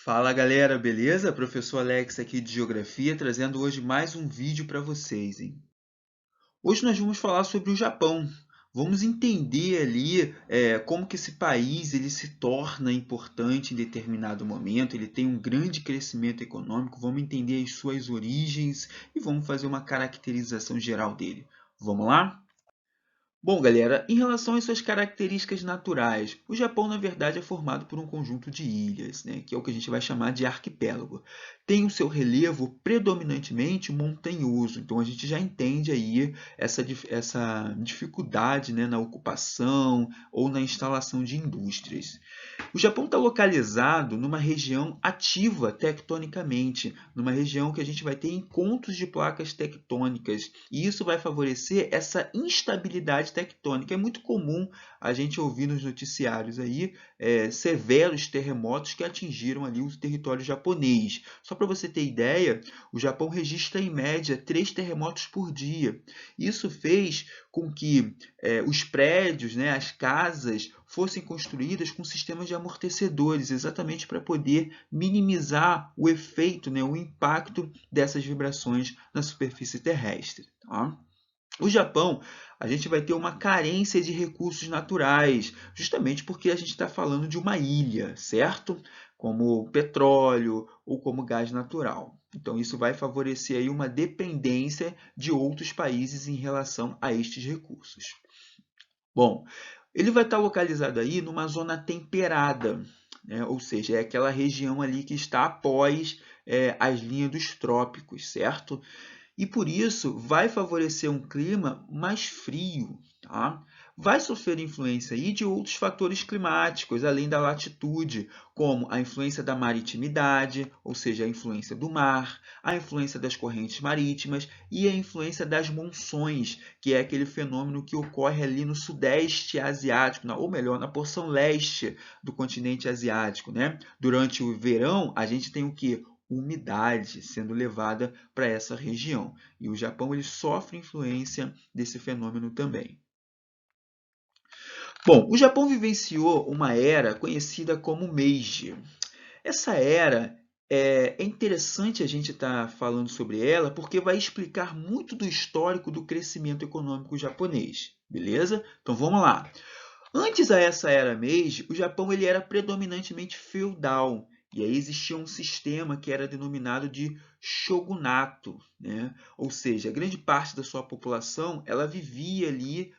Fala galera, beleza? Professor Alex aqui de Geografia, trazendo hoje mais um vídeo para vocês, hein? Hoje nós vamos falar sobre o Japão. Vamos entender ali como que esse país ele se torna importante em determinado momento, ele tem um grande crescimento econômico, vamos entender as suas origens e vamos fazer uma caracterização geral dele. Vamos lá? Bom, galera, em relação às suas características naturais, o Japão, na verdade, é formado por um conjunto de ilhas, né, que é o que a gente vai chamar de arquipélago. Tem o seu relevo predominantemente montanhoso, então a gente já entende aí essa dificuldade, né, na ocupação ou na instalação de indústrias. O Japão está localizado numa região ativa tectonicamente, numa região que a gente vai ter encontros de placas tectônicas, e isso vai favorecer essa instabilidade tectônica. É muito comum a gente ouvir nos noticiários aí severos terremotos que atingiram ali o território japonês. Só para você ter ideia, o Japão registra em média 3 terremotos por dia. Isso fez com que os prédios, né, as casas, fossem construídas com sistemas de amortecedores, exatamente para poder minimizar o efeito, né, o impacto dessas vibrações na superfície terrestre. Tá? O Japão, a gente vai ter uma carência de recursos naturais, justamente porque a gente está falando de uma ilha, certo? Como petróleo ou como gás natural. Então, isso vai favorecer aí uma dependência de outros países em relação a estes recursos. Bom, ele vai estar localizado aí numa zona temperada, né? Ou seja, é aquela região ali que está após as linhas dos trópicos, certo? E por isso vai favorecer um clima mais frio, tá? Vai sofrer influência aí de outros fatores climáticos, além da latitude, como a influência da maritimidade, ou seja, a influência do mar, a influência das correntes marítimas e a influência das monções, que é aquele fenômeno que ocorre ali no sudeste asiático, ou melhor, na porção leste do continente asiático, né? Durante o verão, a gente tem o que? Umidade sendo levada para essa região. E o Japão ele sofre influência desse fenômeno também. Bom, o Japão vivenciou uma era conhecida como Meiji. Essa era é interessante a gente estar falando sobre ela porque vai explicar muito do histórico do crescimento econômico japonês, beleza? Então vamos lá. Antes a essa era Meiji, o Japão ele era predominantemente feudal. E aí existia um sistema que era denominado de shogunato, né? Ou seja, grande parte da sua população ela vivia ali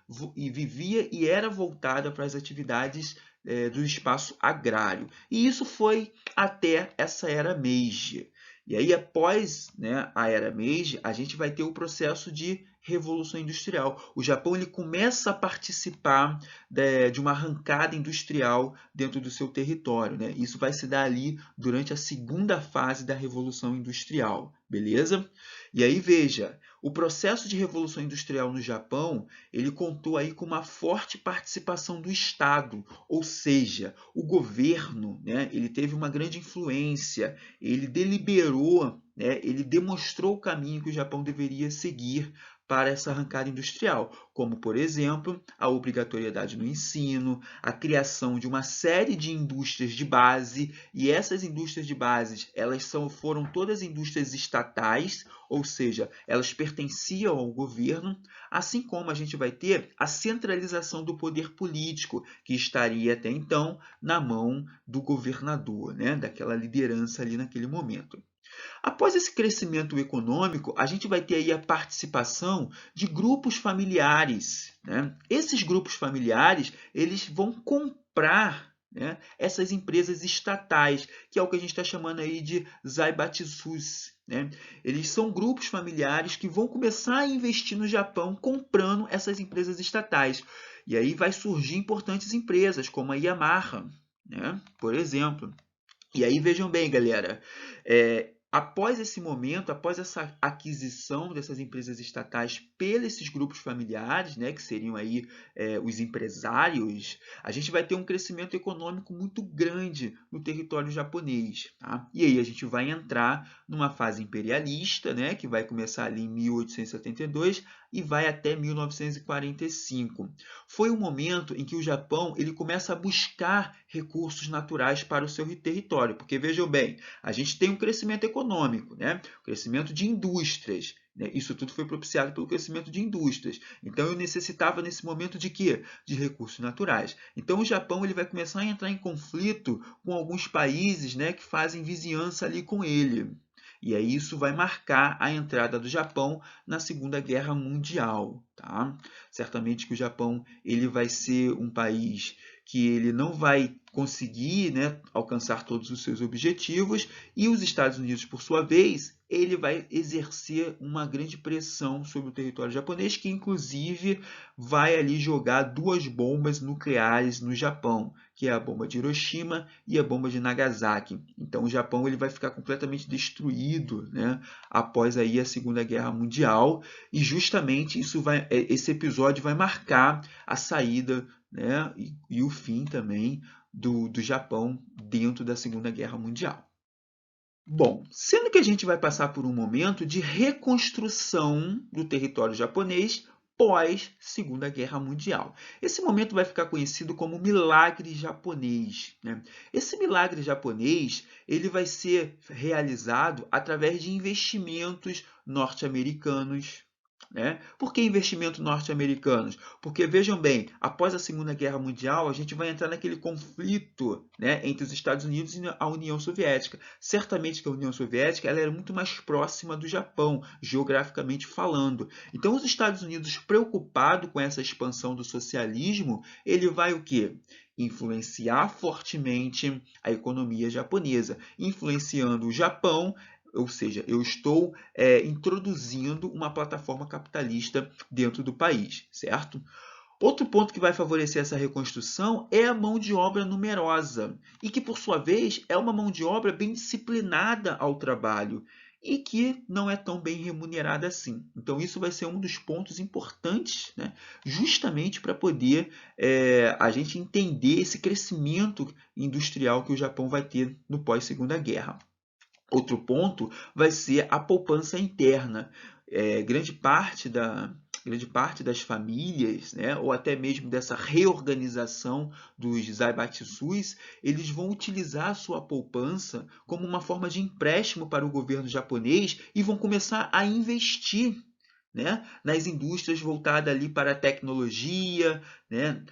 e era voltada para as atividades do espaço agrário. E isso foi até essa era Meiji. E aí, após, né, a era Meiji, a gente vai ter o processo de Revolução Industrial. O Japão ele começa a participar de uma arrancada industrial dentro do seu território, né? Isso vai se dar ali durante a segunda fase da Revolução Industrial, beleza? E aí veja, o processo de Revolução Industrial no Japão, ele contou aí com uma forte participação do Estado, ou seja, o governo, né, ele teve uma grande influência, ele deliberou, né, ele demonstrou o caminho que o Japão deveria seguir para essa arrancada industrial, como, por exemplo, a obrigatoriedade no ensino, a criação de uma série de indústrias de base, e essas indústrias de base, foram todas indústrias estatais, ou seja, elas pertenciam ao governo, assim como a gente vai ter a centralização do poder político, que estaria até então na mão do governador, né, daquela liderança ali naquele momento. Após esse crescimento econômico, a gente vai ter aí a participação de grupos familiares, né? Esses grupos familiares, eles vão comprar, né, essas empresas estatais, que é o que a gente está chamando aí de zaibatsus, né? Eles são grupos familiares que vão começar a investir no Japão comprando essas empresas estatais. E aí vai surgir importantes empresas, como a Yamaha, né? Por exemplo. E aí vejam bem, galera, após esse momento, após essa aquisição dessas empresas estatais pelos esses grupos familiares, né, que seriam aí os empresários, a gente vai ter um crescimento econômico muito grande no território japonês, tá? E aí a gente vai entrar numa fase imperialista, né, que vai começar ali em 1872 e vai até 1945. Foi um momento em que o Japão ele começa a buscar recursos naturais para o seu território, porque vejam bem, a gente tem um crescimento econômico, né? O crescimento de indústrias. Né? Isso tudo foi propiciado pelo crescimento de indústrias. Então, eu necessitava nesse momento de quê? De recursos naturais. Então, o Japão ele vai começar a entrar em conflito com alguns países, né, que fazem vizinhança ali com ele. E aí isso vai marcar a entrada do Japão na Segunda Guerra Mundial, tá? Certamente que o Japão ele vai ser um país que ele não vai conseguir, né, alcançar todos os seus objetivos, e os Estados Unidos, por sua vez, ele vai exercer uma grande pressão sobre o território japonês, que inclusive vai ali jogar duas bombas nucleares no Japão, que é a bomba de Hiroshima e a bomba de Nagasaki. Então o Japão ele vai ficar completamente destruído, né, após aí a Segunda Guerra Mundial, e justamente esse episódio vai marcar a saída, né, e o fim também do Japão dentro da Segunda Guerra Mundial. Bom, sendo que a gente vai passar por um momento de reconstrução do território japonês pós Segunda Guerra Mundial. Esse momento vai ficar conhecido como milagre japonês, né? Esse milagre japonês ele vai ser realizado através de investimentos norte-americanos. Né? Por que investimentos norte-americanos? Porque, vejam bem, após a Segunda Guerra Mundial, a gente vai entrar naquele conflito, né, entre os Estados Unidos e a União Soviética. Certamente que a União Soviética ela era muito mais próxima do Japão, geograficamente falando. Então, os Estados Unidos, preocupado com essa expansão do socialismo, ele vai o quê? Influenciar fortemente a economia japonesa, influenciando o Japão. Ou seja, eu estou introduzindo uma plataforma capitalista dentro do país, certo? Outro ponto que vai favorecer essa reconstrução é a mão de obra numerosa, e que, por sua vez, é uma mão de obra bem disciplinada ao trabalho e que não é tão bem remunerada assim. Então, isso vai ser um dos pontos importantes, né, justamente para poder a gente entender esse crescimento industrial que o Japão vai ter no pós-Segunda Guerra. Outro ponto vai ser a poupança interna. Grande parte das famílias, né, ou até mesmo dessa reorganização dos zaibatsus, eles vão utilizar a sua poupança como uma forma de empréstimo para o governo japonês e vão começar a investir, né, nas indústrias voltadas ali para a tecnologia, né,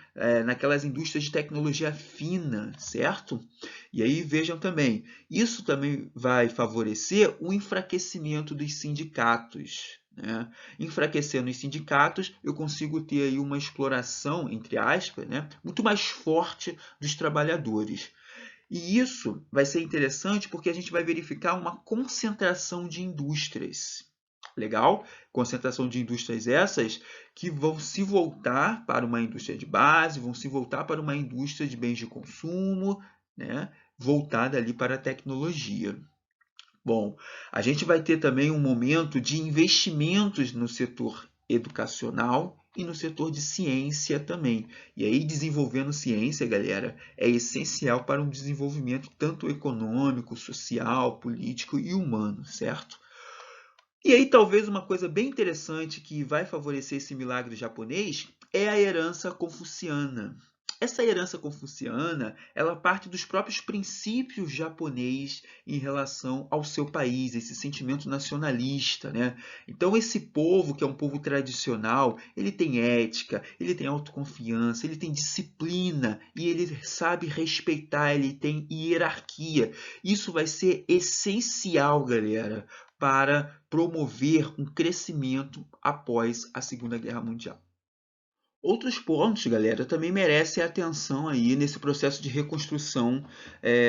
naquelas indústrias de tecnologia fina, certo? E aí vejam também, isso também vai favorecer o enfraquecimento dos sindicatos. Né? Enfraquecendo os sindicatos, eu consigo ter aí uma exploração, entre aspas, né, muito mais forte dos trabalhadores. E isso vai ser interessante porque a gente vai verificar uma concentração de indústrias. Legal? Concentração de indústrias essas que vão se voltar para uma indústria de base, vão se voltar para uma indústria de bens de consumo, né? Voltada ali para a tecnologia. Bom, a gente vai ter também um momento de investimentos no setor educacional e no setor de ciência também. E aí, desenvolvendo ciência, galera, é essencial para um desenvolvimento tanto econômico, social, político e humano, certo? E aí, talvez uma coisa bem interessante que vai favorecer esse milagre japonês é a herança confuciana. Essa herança confuciana, ela parte dos próprios princípios japoneses em relação ao seu país, esse sentimento nacionalista, né? Então, esse povo, que é um povo tradicional, ele tem ética, ele tem autoconfiança, ele tem disciplina e ele sabe respeitar, ele tem hierarquia. Isso vai ser essencial, galera, para promover um crescimento após a Segunda Guerra Mundial. Outros pontos, galera, também merecem atenção aí nesse processo de reconstrução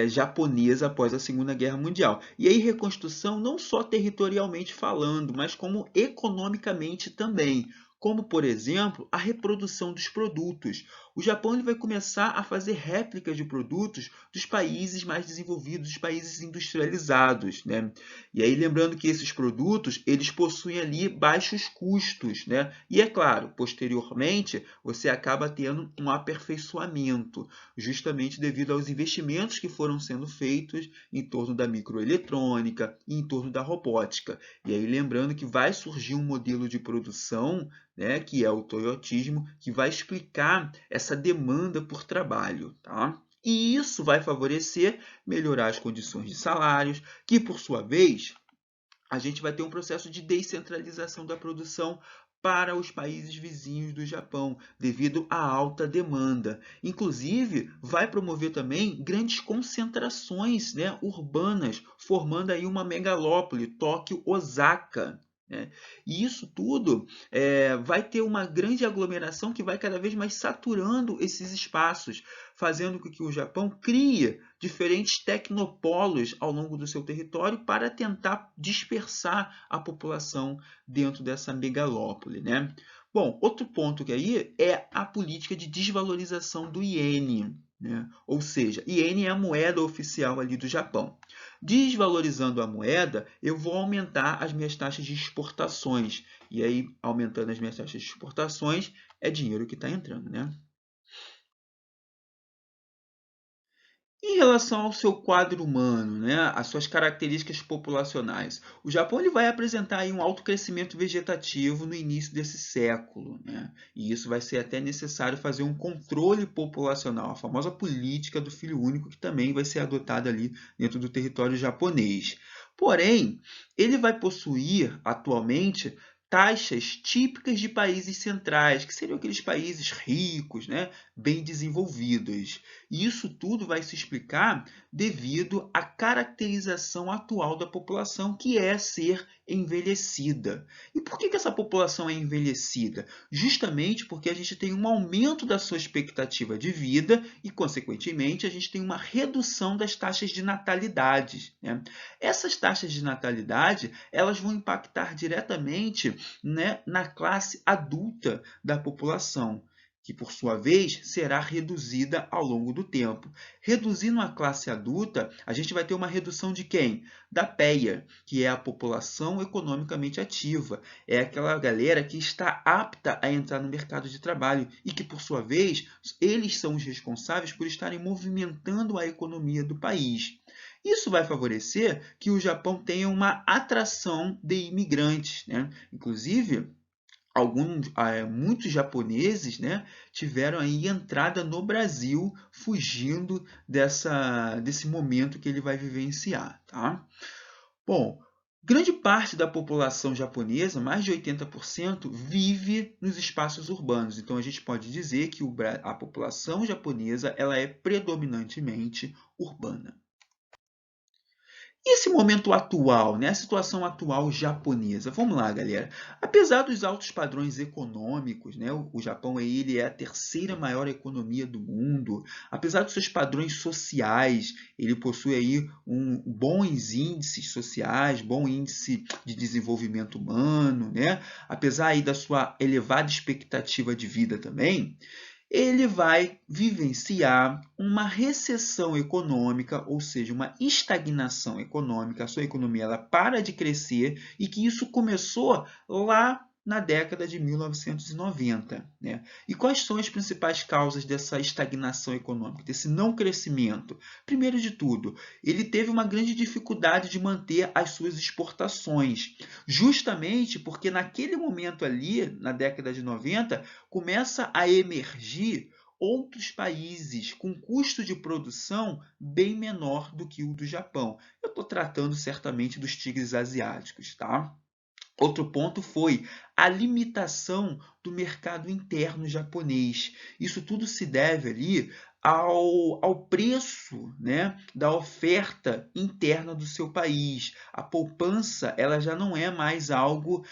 japonesa após a Segunda Guerra Mundial. E aí reconstrução não só territorialmente falando, mas como economicamente também. Como, por exemplo, a reprodução dos produtos. o Japão ele vai começar a fazer réplicas de produtos dos países mais desenvolvidos, dos países industrializados, né? E aí lembrando que esses produtos, eles possuem ali baixos custos, né? E é claro, posteriormente, você acaba tendo um aperfeiçoamento, justamente devido aos investimentos que foram sendo feitos em torno da microeletrônica e em torno da robótica. E aí lembrando que vai surgir um modelo de produção, né, que é o toyotismo, que vai explicar essa demanda por trabalho, tá? E isso vai favorecer melhorar as condições de salários, que por sua vez a gente vai ter um processo de descentralização da produção para os países vizinhos do Japão, devido à alta demanda. Inclusive, vai promover também grandes concentrações, né, urbanas, formando aí uma megalópole, Tóquio, Osaka, né? E isso tudo vai ter uma grande aglomeração que vai cada vez mais saturando esses espaços, fazendo com que o Japão crie diferentes tecnopolos ao longo do seu território para tentar dispersar a população dentro dessa megalópole, né? Bom, outro ponto que aí é a política de desvalorização do iene, né? Ou seja, iene é a moeda oficial ali do Japão. Desvalorizando a moeda, eu vou aumentar as minhas taxas de exportações. E aí, aumentando as minhas taxas de exportações, é dinheiro que está entrando, né? Em relação ao seu quadro humano, né, as suas características populacionais, o Japão ele vai apresentar aí um alto crescimento vegetativo no início desse século, né? E isso vai ser até necessário fazer um controle populacional, a famosa política do filho único, que também vai ser adotada ali dentro do território japonês. Porém, ele vai possuir atualmente taxas típicas de países centrais, que seriam aqueles países ricos, né, bem desenvolvidos. E isso tudo vai se explicar devido à caracterização atual da população, que é ser envelhecida. E por que essa população é envelhecida? Justamente porque a gente tem um aumento da sua expectativa de vida e, consequentemente, a gente tem uma redução das taxas de natalidade, né? Essas taxas de natalidade, elas vão impactar diretamente, né, na classe adulta da população, que por sua vez será reduzida ao longo do tempo. Reduzindo a classe adulta, a gente vai ter uma redução de quem? Da PEA, que é a população economicamente ativa. É aquela galera que está apta a entrar no mercado de trabalho e que, por sua vez, eles são os responsáveis por estarem movimentando a economia do país. Isso vai favorecer que o Japão tenha uma atração de imigrantes, né? Inclusive, muitos japoneses, né, tiveram aí entrada no Brasil fugindo desse momento que ele vai vivenciar, tá? Bom, grande parte da população japonesa, mais de 80%, vive nos espaços urbanos. Então, a gente pode dizer que a população japonesa ela é predominantemente urbana. E esse momento atual, né? A situação atual japonesa. Vamos lá, galera. Apesar dos altos padrões econômicos, né? O Japão ele é a terceira maior economia do mundo. Apesar dos seus padrões sociais, ele possui aí bons índices sociais, bom índice de desenvolvimento humano, né? Apesar aí da sua elevada expectativa de vida também, ele vai vivenciar uma recessão econômica, ou seja, uma estagnação econômica. A sua economia ela para de crescer e que isso começou lá na década de 1990, né? E quais são as principais causas dessa estagnação econômica, desse não crescimento? Primeiro de tudo, ele teve uma grande dificuldade de manter as suas exportações, justamente porque naquele momento ali, na década de 90, começa a emergir outros países com custo de produção bem menor do que o do Japão. Eu estou tratando certamente dos tigres asiáticos, tá? Outro ponto foi a limitação do mercado interno japonês. Isso tudo se deve ali ao preço, né, da oferta interna do seu país. A poupança ela já não é mais algo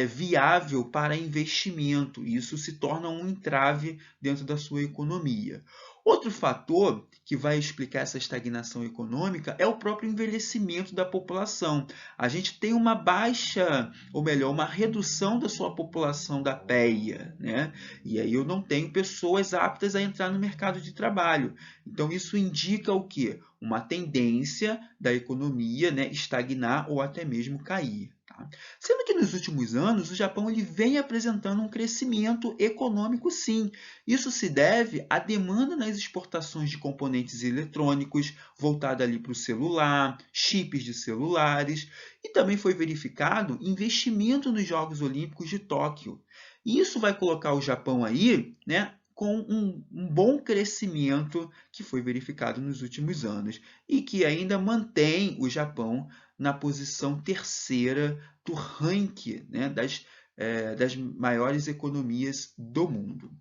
viável para investimento. Isso se torna um entrave dentro da sua economia. Outro fator que vai explicar essa estagnação econômica é o próprio envelhecimento da população. A gente tem uma baixa, ou melhor, uma redução da sua população da PEA, né? E aí eu não tenho pessoas aptas a entrar no mercado de trabalho. Então isso indica o quê? Uma tendência da economia, né, estagnar ou até mesmo cair. Tá? Sendo que nos últimos anos o Japão ele vem apresentando um crescimento econômico, sim. Isso se deve à demanda nas exportações de componentes eletrônicos, voltada ali para o celular, chips de celulares, e também foi verificado investimento nos Jogos Olímpicos de Tóquio. E isso vai colocar o Japão aí, né, com um bom crescimento que foi verificado nos últimos anos e que ainda mantém o Japão na posição terceira do ranking, né, das maiores economias do mundo.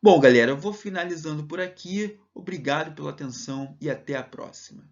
Bom, galera, eu vou finalizando por aqui. Obrigado pela atenção e até a próxima.